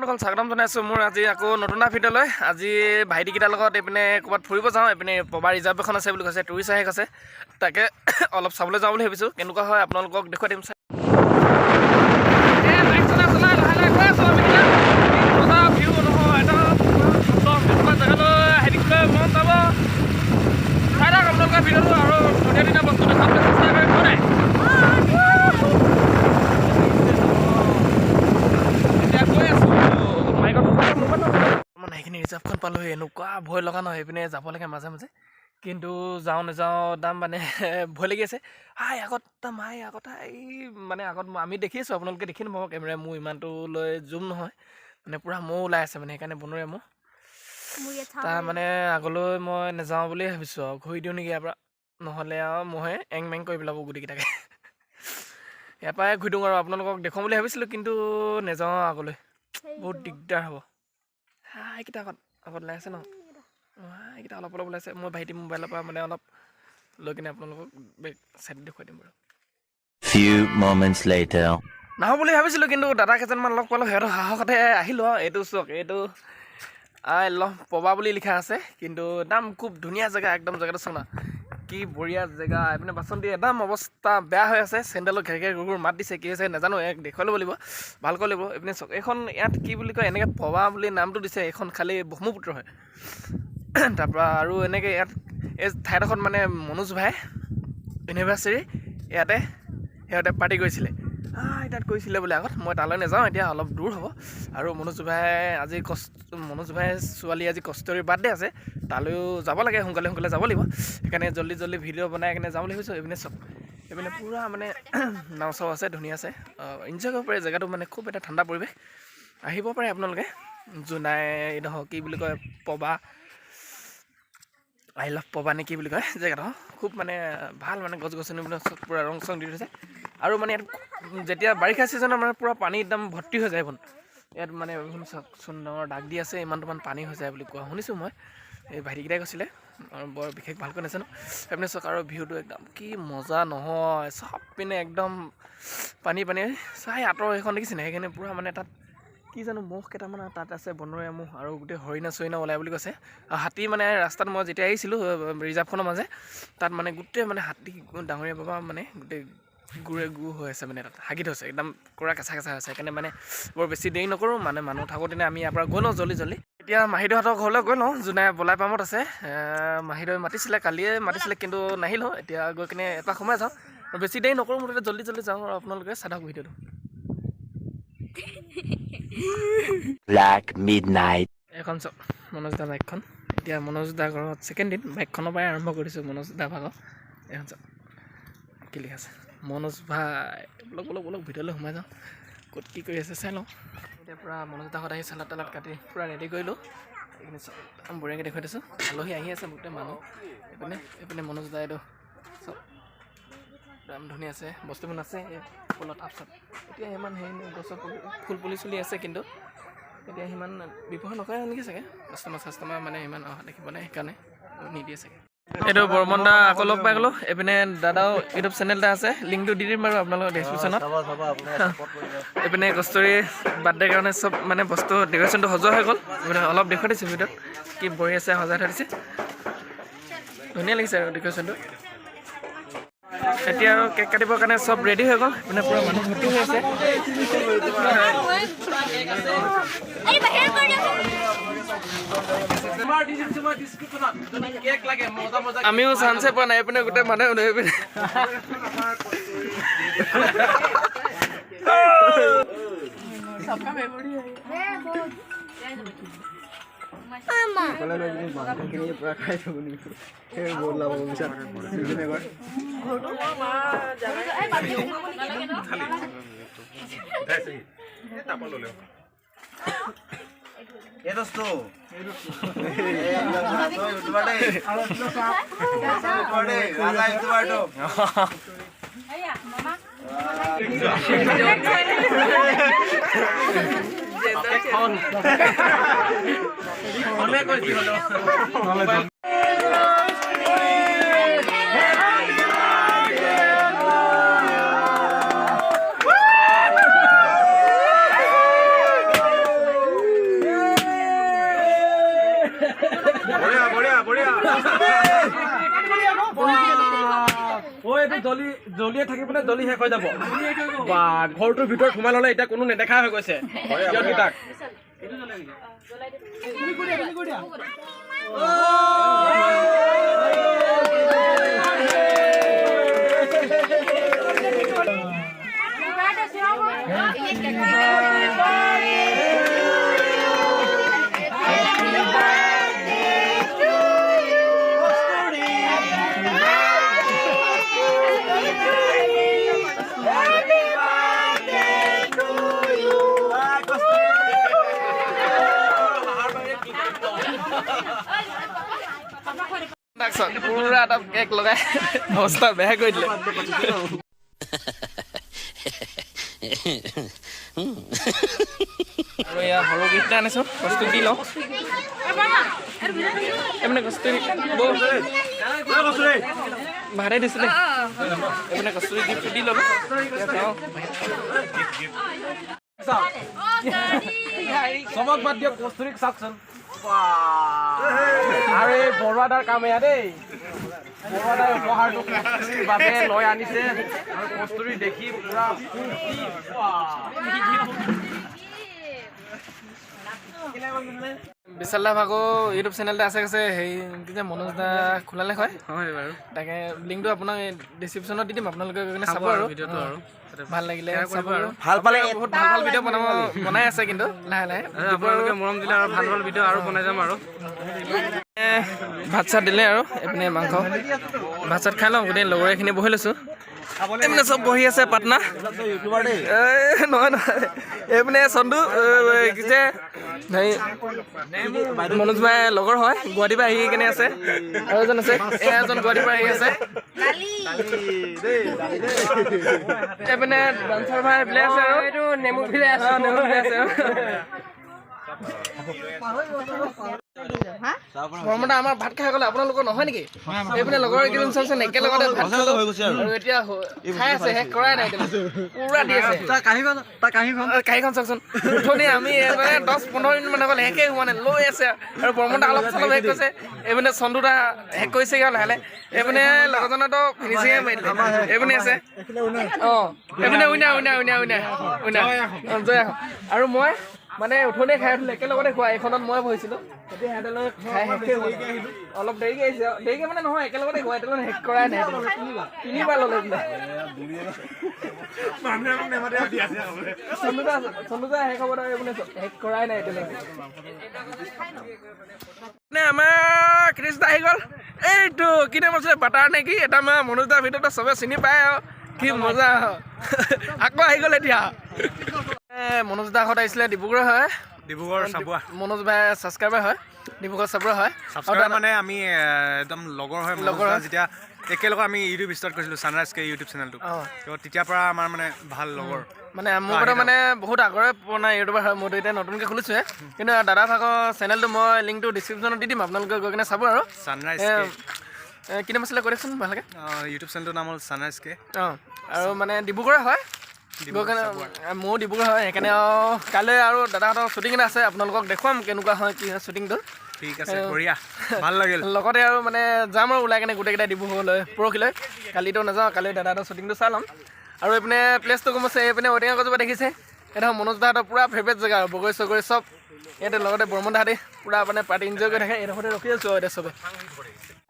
বন্ধুসকল স্বাগতম জনাইছোঁ মোৰ আজি আকৌ নতুন এটা ভিডিঅ'লৈ। আজি ভাইটিকেইটাৰ লগত এইপিনে ক'ৰবাত ফুৰিব যাওঁ। এইপিনে পবা ৰিজাৰ্ভ এখন আছে বুলি কৈছে, টুৰিষ্ট আহে কৈছে, তাকে অলপ চাবলৈ যাওঁ বুলি ভাবিছোঁ। কেনেকুৱা হয় আপোনালোকক দেখুৱাই দিম। ভিডিঅ'টো আৰু ধুনীয়া ধুনীয়া বস্তু দেখাবলৈ চেষ্টা কৰি পোৱা নাই। মানে সেইখিনি ৰিজাৰ্ভখন পালোঁ, এনেকুৱা ভয় লগা নহয়। এইপিনে যাব লাগে মাজে মাজে, কিন্তু যাওঁ নাযাওঁ দাম মানে ভয় লাগি আছে। আগত দাম আগত এই মানে আগত আমি দেখি আছোঁ, আপোনালোকে দেখি নাপাব কেমেৰাই মোৰ ইমানটো লৈ জুম নহয়, মানে পূৰা মৌ ওলাই আছে মানে সেইকাৰণে বনৰীয়া মৌ। তাৰ মানে আগলৈ মই নাযাওঁ বুলিয়ে ভাবিছোঁ আৰু ঘূৰি দিওঁ নেকি ইয়াৰ পৰা, নহ'লে আৰু মহে এং মেং কৰি পেলাব গোটেইকেইটাকে। ইয়াৰ পৰাই ঘূৰি দিওঁ আৰু আপোনালোকক দেখুৱাম বুলি ভাবিছিলোঁ, কিন্তু নাযাওঁ আগলৈ, বহুত দিগদাৰ হ'ব। এইকেইটা আগত ওলাই আছে ন, এইকেইটা অলপ অলপ ওলাইছে। মই ভাইটি মোবাইলৰ পৰা মানে অলপ লৈ কিনে আপোনালোকক বেক চাইড দেখুৱাই দিম বাৰু। নাহোঁ বুলি ভাবিছিলোঁ, কিন্তু দাদা কেইজনমান লগ পালোঁ, সিহঁতৰ সাহসতে আহিলোঁ আৰু। এইটো চক, এইটো পবা বুলি লিখা আছে, কিন্তু একদম খুব ধুনীয়া জেগা, একদম জেগাটো চাওঁ না, কি বঢ়িয়া জেগা। এইপিনে বাচন্তি একদম অৱস্থা বেয়া হৈ আছে, চেণ্ডেলৰ ঘেৰ ঘেৰ গুৰ মাত দিছে, কি হৈছে নাজানো, দেখুৱাই ল'ব লাগিব, ভালকৈ লাগিব। এইপিনে চক, এইখন ইয়াত কি বুলি কয়, এনেকৈ পবা বুলি নামটো দিছে। এইখন খালী ব্ৰহ্মপুত্ৰ হয়। তাৰপৰা আৰু এনেকৈ ইয়াত এই ঠাইডোখৰত মানে মনোজ ভাই ইউনিভাৰ্চিটি ইয়াতে সিহঁতে পাৰ্টি কৰিছিলে, তাত কৰিছিলে বোলে আগত। মই তালৈ নাযাওঁ এতিয়া, অলপ দূৰ হ'ব। আৰু মনোজ ভাই ছোৱালী আজি কষ্টৰীৰ বাৰ্থডে আছে, তালৈও যাব লাগে, সোনকালে সোনকালে যাব লাগিব। সেইকাৰণে জল্দি জল্দি ভিডিঅ' বনাই কিনে যাম বুলি ভাবিছোঁ। এইপিনে চব, এইপিনে পূৰা মানে নাও চাও আছে, ধুনীয়া আছে, এনজয় কৰিব পাৰে জেগাটো, মানে খুব এটা ঠাণ্ডা পৰিৱেশ। আহিব পাৰে আপোনালোকে, জোনাই এইডোখৰ কি বুলি কয়, পবা আই লাভ পবা নে কি বুলি কয় জেগাটো, খুব মানে ভাল, মানে গছ গছনিবিলাক চব পূৰা ৰং চং দি থৈছে। আৰু মানে ইয়াত যেতিয়া বাৰিষা ছিজনত মানে পূৰা পানী একদম ভৰ্তি হৈ যায়। ইয়াত মানে চোন ডাঙৰ দাগ দি আছে, ইমানটোমান পানী হৈ যায় বুলি কোৱা শুনিছোঁ মই, এই ভাইটিকেইটাই কৈছিলে, আৰু বৰ বিশেষ ভালকৈ নাজানো। সেইপিনে চক, আৰু ভিউটো একদম কি মজা নহয়, চব পিনে একদম পানী পানী। চাই আঁতৰ সেইখন দেখিছে নাই, সেইকাৰণে পূৰা মানে তাত কি জানো মহ কেইটামান তাত আছে, বনৰীয়া মহ, আৰু গোটেই হৰিণা চৰিণা ওলাই বুলি কৈছে। হাতী মানে ৰাস্তাত মই যেতিয়া আহিছিলোঁ ৰিজাৰ্ভখনৰ মাজে, তাত মানে গোটেই মানে হাতী ডাঙৰীয়া বাবা মানে গোটেই গুৰে গু হৈ আছে, মানে তাত হাগি থৈছে, একদম পূৰা কেঁচা কেঁচা হৈছে। সেইকাৰণে মানে বৰ বেছি দেৰি নকৰোঁ, মানে মানুহ থাকোঁতেনে আমি ইয়াৰ পৰা গৈ লওঁ জল্দি জল্দি। এতিয়া মাহীদেউহঁতৰ ঘৰলৈ গৈ লওঁ, যোনে বলাই পামত আছে। মাহীদেৱে মাতিছিলে, কালিয়ে মাতিছিলে, কিন্তু নাহিলোঁ। এতিয়া গৈ কিনে এপাক সোমাই যাওঁ, বেছি দেৰি নকৰোঁ, মুঠতে জল্দি জল্দি যাওঁ। আৰু আপোনালোকে চাই থাকক ভিডিঅ'টো। এখন চাওক মনোজ দা বাইকখন, এতিয়া মনোজ দা ঘৰত ছেকেণ্ড দিন, বাইকখনৰ পৰাই আৰম্ভ কৰিছোঁ মনোজ দা ভাগৰ। এখন চাওক কি লিখা আছে, মনোজ ভাই বলক ভিডিঅ'লৈ সোমাই যাওঁ, ক'ত কি কৰি আছে চাই লওঁ। এতিয়া পূৰা মনোজ দাহঁত আহি চালাড তালাড কাটি পূৰা ৰেডি কৰিলোঁ। এইখিনি চব বঢ়িয়াকৈ দেখুৱাই দিছোঁ, আলহী আহি আছে গোটেই মানুহ। এইপিনে মনোজ দা এইটো চব একদম ধুনীয়া আছে, বস্তুবোৰ আছে ফুলৰ টাব চাব। এতিয়া ইমান হেৰি গছৰ ফুল পুলি চলি আছে, কিন্তু এতিয়া সিমান ব্যৱহাৰ নকৰে নেকি চাগে, কাষ্টমাৰ মানে ইমান অহা দেখিব নাই, সেইকাৰণে নিদিয়ে চাগে। এইটো বৰ্মন দা আকৌ লগ পাই গ'লোঁ। এইপিনে দাদাও ইউটিউব চেনেল এটা আছে, লিংকটো দি দিম বাৰু আপোনালোকৰ ডেছক্ৰিপশ্যনত। এইপিনে কষ্টৰী বাৰ্থডেৰ কাৰণে চব মানে বস্তু ডেক'ৰেশ্যনটো সজোৱা হৈ গ'ল, মানে অলপ দেখুৱাই দিছোঁ ভিডিঅ'ত, কি বঢ়ি আছে, সজাই থৈ দিছে, ধুনীয়া লাগিছে আৰু ডেক'ৰেশ্যনটো। এতিয়া আৰু কেক কাটিবৰ কাৰণে চব ৰেডি হৈ গ'ল, মানে পূৰা মানুহ ভৰ্তি হৈ আছে। আমিও চান্সে পোৱা নাই, এইপিনে গোটেই মানুহে এইপিনে এইটো জ্বলিয়ে থাকি পেলাই জ্বলি শেষ হৈ যাব বা ঘৰটোৰ ভিতৰত সোমাই ল'লে এতিয়া কোনো নেদেখা হৈ গৈছে সিহঁতকেইটাক পুৰা এটা কেক লগাই অৱস্থা বেয়া কৰি দিলে আৰু এয়া সৰু গিফ্ট আনিছোঁ বস্তু দি লওঁ এপিনে কস্তুৰি ভাড়াই দিছিলে এপিনে কস্তুৰি গিফ্ট দি ল'লোঁ চবক বাদ দিয়ক কস্তুৰিক চাওকচোন আৰু এই বৰুৱাদাৰ কাম এয়া দেই বৰুৱাদাৰ উপহাৰটো কস্তুৰিৰ বাবে লৈ আনিছে আৰু কস্তুৰি দেখি পুৰা বিশাল দা ভাগো ইউটিউব চেনেল এটা আছে হেৰি কি যে মনোজ দা খোলালে হয় বাৰু তাকে লিংকটো আপোনাক ডিছক্ৰিপশ্যনত দি দিম আপোনালোকে গৈ কিনে চাব আৰু ভিডিঅ'টো আৰু ভাল লাগিলে চাব আৰু ভাল পালে বহুত ভাল ভাল ভিডিঅ' বনাই আছে কিন্তু লাহে লাহে আপোনালোকে মৰম দিলে আৰু ভাল ভাল ভিডিঅ' আৰু বনাই যাম আৰু ভাত চাত দিলে আৰু এইপিনে মাংস ভাত চাত খাই লওঁ গোটেই লগৰীয়াখিনি বহি লৈছোঁ এইপিনে চব বহি আছে পাটনা নহয় নহয় এইপিনে চন্দু কি যে হেৰি মনোজ ভাই লগৰ হয় গুৱাহাটীৰ পৰা আহি কেনে আছে আৰু এজন আছে এজন গুৱাহাটীৰ পৰা আহি আছে এইপিনে ডান্সাৰ ভাই এইফালে আছে আৰু এইটো নেমু ফিলে আছে মৰমতা আমাৰ ভাত খাই গ'লে আপোনালোকৰ নহয় নেকি এইপিনে লগৰ কেইজন চাওকচোন একেলগতে ভাত খালোঁ আৰু এতিয়া খাই আছে শেষ কৰাই নাই পুৰা দি আছে কাঁহীখন চাওকচোন উঠনি আমি 10-15 মিনিট মান আগত শেষেই হোৱা নাই লৈ আছে আৰু বৰমতা অলপ চলপ শেষ কৰিছে এইপিনে চন্দুদা শেষ কৰিছেগৈ লাহে লাহে এইপিনে লগৰজনেতো ফিনিচিঙে মাৰি দিলে এইপিনে আছে অঁ এইপিনে জয় আহোম আৰু মই মানে উঠনি খাই উঠিলে একেলগতে খোৱা এইখনত মই বহিছিলোঁ এতিয়া সিহঁতে খাই শেষেই হ'ল অলপ দেৰিকৈ আহিছে দেৰিকৈ মানে নহয় একেলগতে খোৱা এতিয়ালৈ শেষ কৰাই নাই তিনিবাৰ ল'লে বোলে চন্দুদা শেষ হ'ব বোলে শেষ কৰাই নাই এতিয়ালৈকে আমাৰ ক্ৰিষ্টা আহি গ'ল এইটো কি নাম আছিলে বাটাৰ নে কি এটা আমাৰ মনোজ দাৰ ভিতৰতে চবে চিনি পায় আৰু কি মজা আকৌ আহি গ'ল এতিয়া মনোজ দাহঁত আহিছিলে ডিব্ৰুগড় হয় ডিব্ৰুগড় চাবুৱা মনোজ ভাই ছাবস্ক্ৰাইবাৰ হয় ডিব্ৰুগড় চাবুৱা হয় ছাবস্ক্ৰাইবাৰ মানে আমি একদম লগৰ হয় যেতিয়া একেলগে আমি ইউটিউব ষ্টাৰ্ট কৰিছিলোঁ ছানৰাইজ কে ইউটিউব চেনেলটো তো তেতিয়াৰ পৰা আমাৰ মানে ভাল লগৰ মানে মোৰ কথা মানে বহুত আগৰে পুৰণা ইউটিউবাৰ হয় মইতো এতিয়া নতুনকৈ খুলিছোঁহে কিন্তু দাদা ভাগৰ চেনেলটো মই লিংকটো ডিছক্ৰিপশ্যনত দি দিম আপোনালোকে গৈ কিনে চাব আৰু ছানৰাইজ কি নাম আছিলে কৈ দিয়কচোন ভালকৈ ইউটিউব চেনেলটোৰ নাম হ'ল ছানৰাইজ কে অঁ আৰু মানে ডিব্ৰুগড় হয় ময়ো ডিব্ৰুগড় হয় সেইকাৰণে আৰু কাইলৈ আৰু দাদাহঁতৰ শ্বুটিং এটা আছে আপোনালোকক দেখুৱাম কেনেকুৱা হয় কি হয় শ্বুটিংটো ঠিক আছে বঢ়িয়া ভাল লাগিল লগতে আৰু মানে যাম আৰু ওলাই কেনে গোটেইকেইটা ডিব্ৰুগড়লৈ পৰহিলৈ কালিতো নাযাওঁ কালি দাদাহঁতৰ শ্বুটিংটো চাই ল'ম আৰু এইপিনে প্লেচটো কম আছে এইপিনে ঔটেঙা গছজোপা দেখিছে এটা মনোজ দাহঁতৰ পূৰা ফেভৰেট জেগা আৰু বগৰী চগৰী চব ইয়াতে লগতে বৰ্মদাহঁতে পূৰা মানে পাৰ্টি এনজয় কৰি থাকে এইডোখৰতে ৰখি আছোঁ আৰু এতিয়া চবে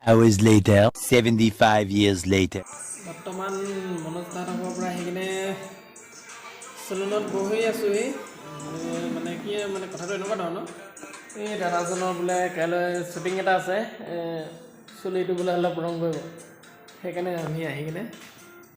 Hours later, 75 years later. বৰ্তমান মনোজ দাহঁতৰ পৰা আহি কিনে চেলুনত বহি আছোঁহি মানে কি মানে কথাটো এনেকুৱা ধৰণৰ এই দাদাজনৰ বোলে কাইলৈ শ্বুটিং এটা আছে চুলিটো বোলে অলপ ৰং কৰিব সেইকাৰণে আমি আহি কিনে